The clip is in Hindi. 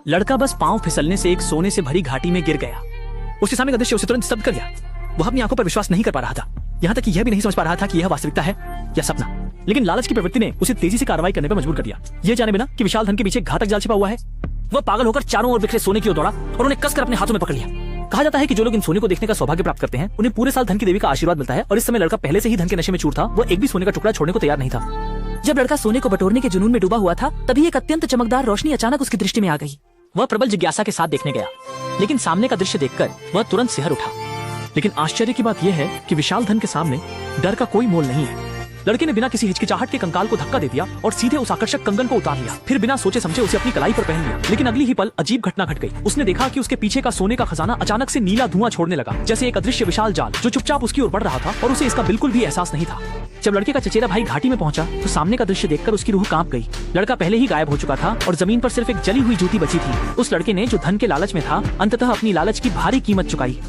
लड़का बस पांव फिसलने से एक सोने से भरी घाटी में गिर गया। उसके सामने का दृश्य उसे तुरंत स्तब्ध कर गया। वह अपनी आंखों पर विश्वास नहीं कर पा रहा था, यहाँ तक कि यह भी नहीं समझ पा रहा था कि यह वास्तविकता है या सपना। लेकिन लालच की प्रवृत्ति ने उसे तेजी से कार्रवाई करने पर मजबूर कर दिया, यह जाने बिना कि विशाल धन के पीछे घातक जाल छिपा हुआ है। वह पागल होकर चारों ओर बिखरे सोने की ओर दौड़ा और उन्हें कसकर अपने हाथों में पकड़ लिया। कहा जाता है कि जो लोग इन सोने को देखने का सौभाग्य प्राप्त करते हैं उन्हें पूरे साल धन की देवी का आशीर्वाद मिलता है। और इस समय लड़का पहले से ही धन के नशे में चूर था, वह एक भी सोने का टुकड़ा छोड़ने को तैयार नहीं था। जब लड़का सोने को बटोरने के जुनून में डूबा हुआ था, तभी एक अत्यंत चमकदार रोशनी अचानक उसकी दृष्टि में आ गई। वह प्रबल जिज्ञासा के साथ देखने गया, लेकिन सामने का दृश्य देखकर वह तुरंत सिहर उठा। लेकिन आश्चर्य की बात यह है कि विशाल धन के सामने डर का कोई मोल नहीं है। लड़के ने बिना किसी हिचकिचाहट के कंकाल को धक्का दे दिया और सीधे उस आकर्षक कंगन को उतार लिया। फिर बिना सोचे समझे उसे अपनी कलाई पर पहन लिया। लेकिन अगली ही पल अजीब घटना घट गई। उसने देखा कि उसके पीछे का सोने का खजाना अचानक से नीला धुआं छोड़ने लगा, जैसे एक अदृश्य विशाल जाल जो चुपचाप उसकी ओर बढ़ रहा था और उसे इसका बिल्कुल भी एहसास नहीं था। जब लड़के का चचेरा भाई घाटी में पहुंचा तो सामने का दृश्य देखकर उसकी रूह कांप गई। लड़का पहले ही गायब हो चुका था और जमीन पर सिर्फ एक जली हुई जूती बची थी। उस लड़के ने जो धन के लालच में था, अंततः अपनी लालच की भारी कीमत चुकाई।